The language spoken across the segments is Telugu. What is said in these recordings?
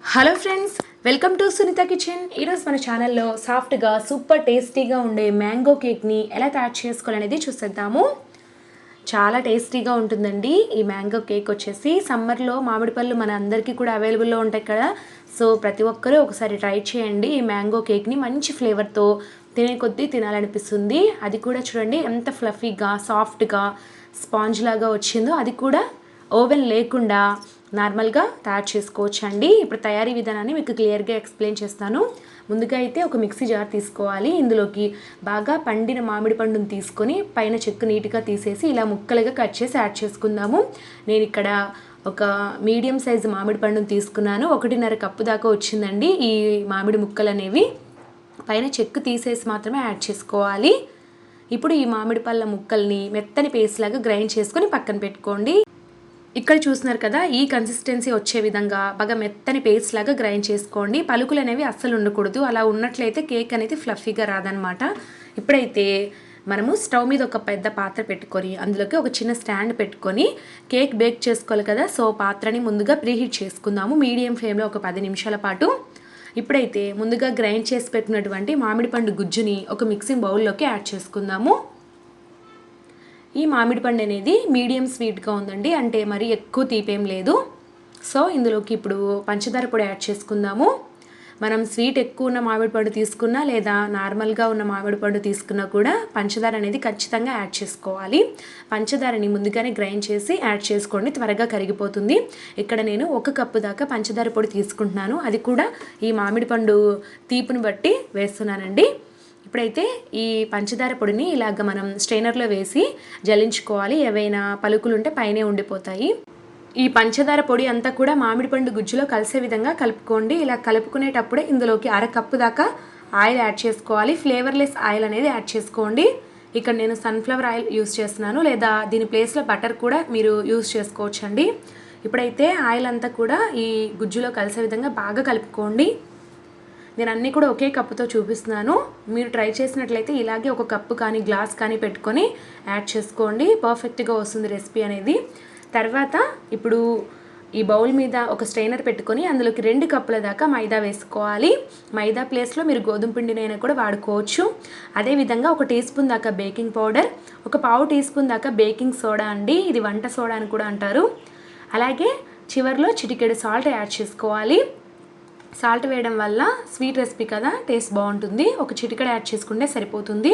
Hello friends, welcome to Sunitha kitchen. ఈరోజు మన ఛానల్లో సాఫ్ట్గా సూపర్ టేస్టీగా ఉండే మ్యాంగో కేక్ని ఎలా తయారు చేసుకోవాలనేది చూసేద్దాము. చాలా టేస్టీగా ఉంటుందండి. ఈ మ్యాంగో కేక్ వచ్చేసి సమ్మర్లో మామిడి పళ్ళు మన అందరికీ కూడా అవైలబుల్లో ఉంటాయి కదా. సో ప్రతి ఒక్కరూ ఒకసారి ట్రై చేయండి. ఈ మ్యాంగో కేక్ని మంచి ఫ్లేవర్తో తినే కొద్దీ తినాలనిపిస్తుంది. అది కూడా చూడండి ఎంత ఫ్లఫీగా సాఫ్ట్గా స్పాంజ్ లాగా వచ్చిందో. అది కూడా ఓవెన్ లేకుండా నార్మల్గా తయారు చేసుకోవచ్చు అండి. ఇప్పుడు తయారీ విధానాన్ని మీకు క్లియర్గా ఎక్స్ప్లెయిన్ చేస్తాను. ముందుగా అయితే ఒక మిక్సీ జార్ తీసుకోవాలి. ఇందులోకి బాగా పండిన మామిడి పండును తీసుకొని పైన చెక్కు నీట్గా తీసేసి ఇలా ముక్కలుగా కట్ చేసి యాడ్ చేసుకుందాము. నేను ఇక్కడ ఒక మీడియం సైజు మామిడి పండును తీసుకున్నాను. 1.5 కప్పు దాకా వచ్చిందండి ఈ మామిడి ముక్కలు అనేవి. పైన చెక్కు తీసేసి మాత్రమే యాడ్ చేసుకోవాలి. ఇప్పుడు ఈ మామిడి పళ్ళ ముక్కల్ని మెత్తని పేస్ట్ లాగా గ్రైండ్ చేసుకొని పక్కన పెట్టుకోండి. ఇక్కడ చూస్తున్నారు కదా, ఈ కన్సిస్టెన్సీ వచ్చే విధంగా బాగా మెత్తని పేస్ట్ లాగా గ్రైండ్ చేసుకోండి. పలుకులు అనేవి అస్సలు ఉండకూడదు. అలా ఉన్నట్లయితే కేక్ అనేది ఫ్లఫీగా రాదనమాట. ఇప్పుడైతే మనము స్టవ్ మీద ఒక పెద్ద పాత్ర పెట్టుకొని అందులోకి ఒక చిన్న స్టాండ్ పెట్టుకొని కేక్ బేక్ చేసుకోవాలి కదా. సో పాత్రని ముందుగా ప్రీహీట్ చేసుకుందాము మీడియం ఫ్లేమ్లో ఒక 10 నిమిషాల పాటు. ఇప్పుడైతే ముందుగా గ్రైండ్ చేసి పెట్టినటువంటి మామిడి పండు గుజ్జుని ఒక మిక్సింగ్ బౌల్లోకి యాడ్ చేసుకుందాము. ఈ మామిడి పండు అనేది మీడియం స్వీట్గా ఉందండి, అంటే మరి ఎక్కువ తీపేం లేదు. సో ఇందులోకి ఇప్పుడు పంచదార పొడి యాడ్ చేసుకుందాము. మనం స్వీట్ ఎక్కువ ఉన్న మామిడి పండు తీసుకున్నా లేదా నార్మల్గా ఉన్న మామిడి పండు తీసుకున్నా కూడా పంచదార అనేది ఖచ్చితంగా యాడ్ చేసుకోవాలి. పంచదారని ముందుగానే గ్రైండ్ చేసి యాడ్ చేసుకోండి, త్వరగా కరిగిపోతుంది. ఇక్కడ నేను 1 కప్పు దాకా పంచదార పొడి తీసుకుంటున్నాను. అది కూడా ఈ మామిడి పండు తీపుని బట్టి వేస్తున్నానండి. ఇప్పుడైతే ఈ పంచదార పొడిని ఇలాగ మనం స్ట్రైనర్లో వేసి జల్లించుకోవాలి. ఏవైనా పలుకులు ఉంటే పైనే ఉండిపోతాయి. ఈ పంచదార పొడి అంతా కూడా మామిడి పండు గుజ్జులో కలిసే విధంగా కలుపుకోండి. ఇలా కలుపుకునేటప్పుడే ఇందులోకి 1/2 కప్పు దాకా ఆయిల్ యాడ్ చేసుకోవాలి. ఫ్లేవర్లెస్ ఆయిల్ అనేది యాడ్ చేసుకోండి. ఇక్కడ నేను సన్ఫ్లవర్ ఆయిల్ యూస్ చేస్తున్నాను, లేదా దీని ప్లేస్లో బటర్ కూడా మీరు యూస్ చేసుకోవచ్చండి. ఇప్పుడైతే ఆయిల్ అంతా కూడా ఈ గుజ్జులో కలిసే విధంగా బాగా కలుపుకోండి. నేను అన్నీ కూడా ఒకే కప్పుతో చూపిస్తున్నాను. మీరు ట్రై చేసినట్లయితే ఇలాగే 1 కప్పు కానీ గ్లాస్ కానీ పెట్టుకొని యాడ్ చేసుకోండి. పర్ఫెక్ట్గా వస్తుంది రెసిపీ అనేది. తర్వాత ఇప్పుడు ఈ బౌల్ మీద ఒక స్ట్రైనర్ పెట్టుకొని అందులోకి 2 కప్పుల దాకా మైదా వేసుకోవాలి. మైదా ప్లేస్లో మీరు గోధుమ పిండినైనా కూడా వాడుకోవచ్చు. అదేవిధంగా 1 టీ స్పూన్ దాకా బేకింగ్ పౌడర్, ఒక 1/2 టీ స్పూన్ దాకా బేకింగ్ సోడా అండి, ఇది వంట సోడా అని కూడా అంటారు. అలాగే చివరిలో చిటికెడు సాల్ట్ యాడ్ చేసుకోవాలి. సాల్ట్ వేయడం వల్ల స్వీట్ రెసిపీ కదా, టేస్ట్ బాగుంటుంది. ఒక చిటికెడు యాడ్ చేసుకుంటే సరిపోతుంది.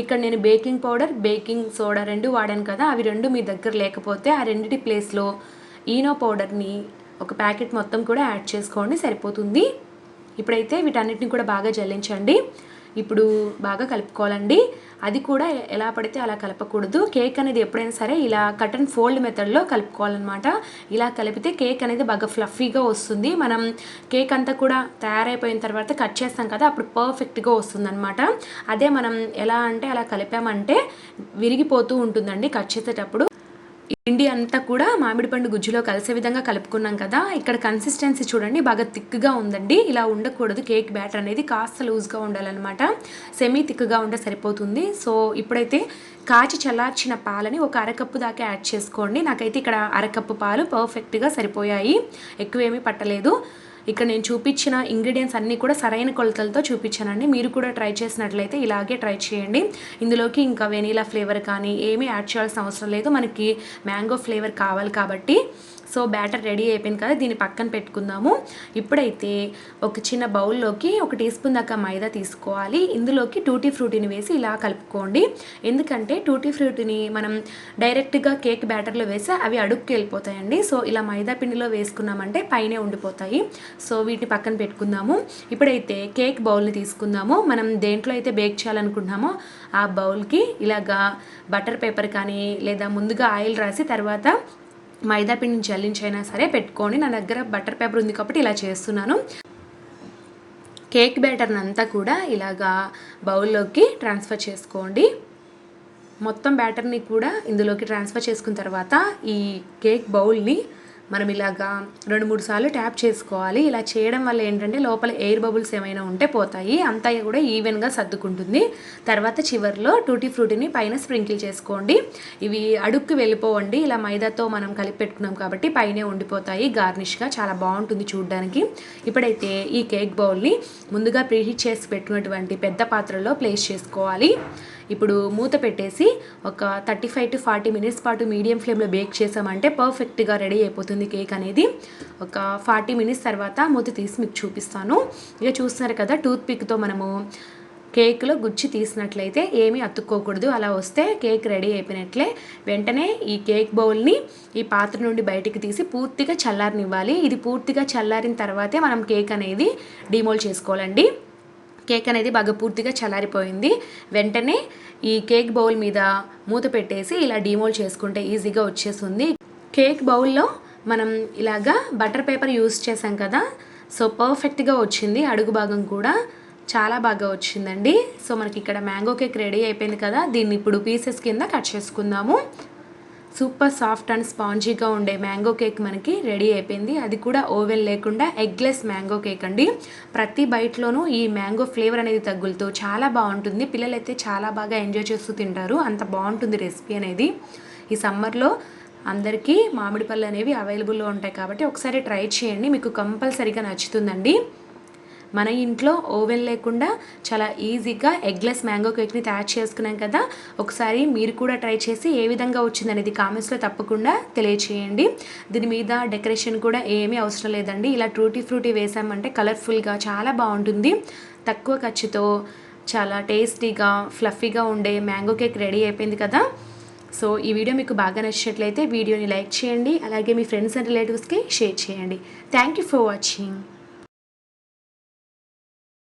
ఇక్కడ నేను బేకింగ్ పౌడర్ బేకింగ్ సోడా 2 వాడాను కదా, అవి 2 మీ దగ్గర లేకపోతే ఆ రెండిటి ప్లేస్లో ఈనో పౌడర్ని ఒక ప్యాకెట్ మొత్తం కూడా యాడ్ చేసుకోండి, సరిపోతుంది. ఇప్పుడైతే వీటన్నిటిని కూడా బాగా జల్లించండి. ఇప్పుడు బాగా కలుపుకోవాలండి. అది కూడా ఎలా పడితే అలా కలపకూడదు. కేక్ అనేది ఎప్పుడైనా సరే ఇలా కట్ అండ్ ఫోల్డ్ మెథడ్లో కలుపుకోవాలన్నమాట. ఇలా కలిపితే కేక్ అనేది బాగా ఫ్లఫీగా వస్తుంది. మనం కేక్ అంతా కూడా తయారైపోయిన తర్వాత కట్ చేస్తాం కదా, అప్పుడు పర్ఫెక్ట్గా వస్తుంది అనమాట. అదే మనం ఎలా అంటే అలా కలిపామంటే విరిగిపోతూ ఉంటుందండి కట్ చేసేటప్పుడు. పిండి అంతా కూడా మామిడి పండు గుజ్జులో కలిసే విధంగా కలుపుకున్నాం కదా. ఇక్కడ కన్సిస్టెన్సీ చూడండి, బాగా థిక్గా ఉందండి. ఇలా ఉండకూడదు. కేక్ బ్యాటర్ అనేది కాస్త లూజ్గా ఉండాలన్నమాట. సెమీ థిక్గా ఉంటే సరిపోతుంది. సో ఇప్పుడైతే కాచి చల్లార్చిన పాలని ఒక 1/2 కప్పు దాకా యాడ్ చేసుకోండి. నాకైతే ఇక్కడ 1/2 కప్పు పాలు పర్ఫెక్ట్గా సరిపోయాయి, ఎక్కువేమీ పట్టలేదు. ఇక్కడ నేను చూపించిన ఇంగ్రీడియంట్స్ అన్నీ కూడా సరైన కొలతలతో చూపించానండి. మీరు కూడా ట్రై చేసినట్లయితే ఇలాగే ట్రై చేయండి. ఇందులోకి ఇంకా వెనీలా ఫ్లేవర్ కానీ ఏమీ యాడ్ చేయాల్సిన అవసరం లేదు, మనకి మ్యాంగో ఫ్లేవర్ కావాలి కాబట్టి. సో బ్యాటర్ రెడీ అయిపోయింది కదా, దీన్ని పక్కన పెట్టుకుందాము. ఇప్పుడైతే ఒక చిన్న బౌల్లోకి 1 టీ స్పూన్ దాకా మైదా తీసుకోవాలి. ఇందులోకి టూటీ ఫ్రూటీని వేసి ఇలా కలుపుకోండి. ఎందుకంటే టూటీ ఫ్రూటీని మనం డైరెక్ట్గా కేక్ బ్యాటర్లో వేసి అవి అడుక్కి వెళ్ళిపోతాయండి. సో ఇలా మైదా పిండిలో వేసుకున్నామంటే పైనే ఉండిపోతాయి. సో వీటిని పక్కన పెట్టుకుందాము. ఇప్పుడైతే కేక్ బౌల్ని తీసుకుందాము. మనం దేంట్లో అయితే బేక్ చేయాలనుకుంటున్నామో ఆ బౌల్కి ఇలాగా బటర్ పేపర్ కానీ లేదా ముందుగా ఆయిల్ రాసి తర్వాత మైదా పిండిని జల్లించైనా సరే పెట్టుకోండి. నా దగ్గర బటర్ పేపర్ ఉంది కాబట్టి ఇలా చేస్తున్నాను. కేక్ బ్యాటర్ని అంతా కూడా ఇలాగా బౌల్లోకి ట్రాన్స్ఫర్ చేసుకోండి. మొత్తం బ్యాటర్ని కూడా ఇందులోకి ట్రాన్స్ఫర్ చేసుకున్న తర్వాత ఈ కేక్ బౌల్ని మనం ఇలాగా 2-3 సార్లు ట్యాప్ చేసుకోవాలి. ఇలా చేయడం వల్ల ఏంటంటే లోపల ఎయిర్ బబుల్స్ ఏమైనా ఉంటే పోతాయి, అంతా కూడా ఈవెన్గా సర్దుకుంటుంది. తర్వాత చివర్లో టూటీ ఫ్రూటీని పైన స్ప్రింకిల్ చేసుకోండి. ఇవి అడుక్కి వెళ్ళిపోవండి, ఇలా మైదాతో మనం కలిపి పెట్టుకున్నాం కాబట్టి పైనే ఉండిపోతాయి గార్నిష్గా, చాలా బాగుంటుంది చూడడానికి. ఇప్పుడైతే ఈ కేక్ బౌల్ని ముందుగా ప్రీహీట్ చేసి పెట్టుకున్నటువంటి పెద్ద పాత్రలో ప్లేస్ చేసుకోవాలి. ఇప్పుడు మూత పెట్టేసి ఒక 35 to 40 మినిట్స్ పాటు మీడియం ఫ్లేమ్లో బేక్ చేసామంటే పర్ఫెక్ట్గా రెడీ అయిపోతుంది కేక్ అనేది. ఒక 40 మినిట్స్ తర్వాత మూత తీసి మీకు చూపిస్తాను. ఇక చూస్తున్నారు కదా, టూత్ పిక్తో మనము కేక్లో గుచ్చి తీసినట్లయితే ఏమీ అతుక్కోకూడదు, అలా వస్తే కేక్ రెడీ అయిపోయినట్లే. వెంటనే ఈ కేక్ బౌల్ని ఈ పాత్ర నుండి బయటికి తీసి పూర్తిగా చల్లారనివ్వాలి. ఇది పూర్తిగా చల్లారిన తర్వాతే మనం కేక్ అనేది డిమోల్డ్ చేసుకోవాలండి. కేక్ అనేది బాగా పూర్తిగా చల్లారిపోయింది. వెంటనే ఈ కేక్ బౌల్ మీద మూత పెట్టేసి ఇలా డిమోల్డ్ చేసుకుంటే ఈజీగా వచ్చేస్తుంది. కేక్ బౌల్లో మనం ఇలాగా బటర్ పేపర్ యూస్ చేసాం కదా, సో పర్ఫెక్ట్గా వచ్చింది. అడుగు భాగం కూడా చాలా బాగా వచ్చిందండి. సో మనకి ఇక్కడ మ్యాంగో కేక్ రెడీ అయిపోయింది కదా, దీన్ని ఇప్పుడు పీసెస్ కింద కట్ చేసుకుందాము. సూపర్ సాఫ్ట్ అండ్ స్పాంజీగా ఉండే మ్యాంగో కేక్ మనకి రెడీ అయిపోయింది. అది కూడా ఓవెన్ లేకుండా ఎగ్లెస్ మ్యాంగో కేక్ అండి. ప్రతి బైట్లోనూ ఈ మ్యాంగో ఫ్లేవర్ అనేది తగులుతూ చాలా బాగుంటుంది. పిల్లలైతే చాలా బాగా ఎంజాయ్ చేస్తూ తింటారు, అంత బాగుంటుంది రెసిపీ అనేది. ఈ సమ్మర్లో అందరికీ మామిడి పళ్ళు అనేవి అవైలబుల్లో ఉంటాయి కాబట్టి ఒకసారి ట్రై చేయండి, మీకు కంపల్సరీగా నచ్చుతుందండి. మన ఇంట్లో ఓవెన్ లేకుండా చాలా ఈజీగా ఎగ్లెస్ మ్యాంగో కేక్ని తయారు చేసుకున్నాం కదా, ఒకసారి మీరు కూడా ట్రై చేసి ఏ విధంగా వచ్చిందనేది కామెంట్స్లో తప్పకుండా తెలియచేయండి. దీని మీద డెకరేషన్ కూడా ఏమీ అవసరం లేదండి, ఇలా టూటీ ఫ్రూటీ వేసామంటే కలర్ఫుల్గా చాలా బాగుంటుంది. తక్కువ ఖర్చుతో చాలా టేస్టీగా ఫ్లఫీగా ఉండే మ్యాంగో కేక్ రెడీ అయిపోయింది కదా. సో ఈ వీడియో మీకు బాగా నచ్చినట్లయితే వీడియోని లైక్ చేయండి, అలాగే మీ ఫ్రెండ్స్ అండ్ రిలేటివ్స్కి షేర్ చేయండి. Thank you for watching.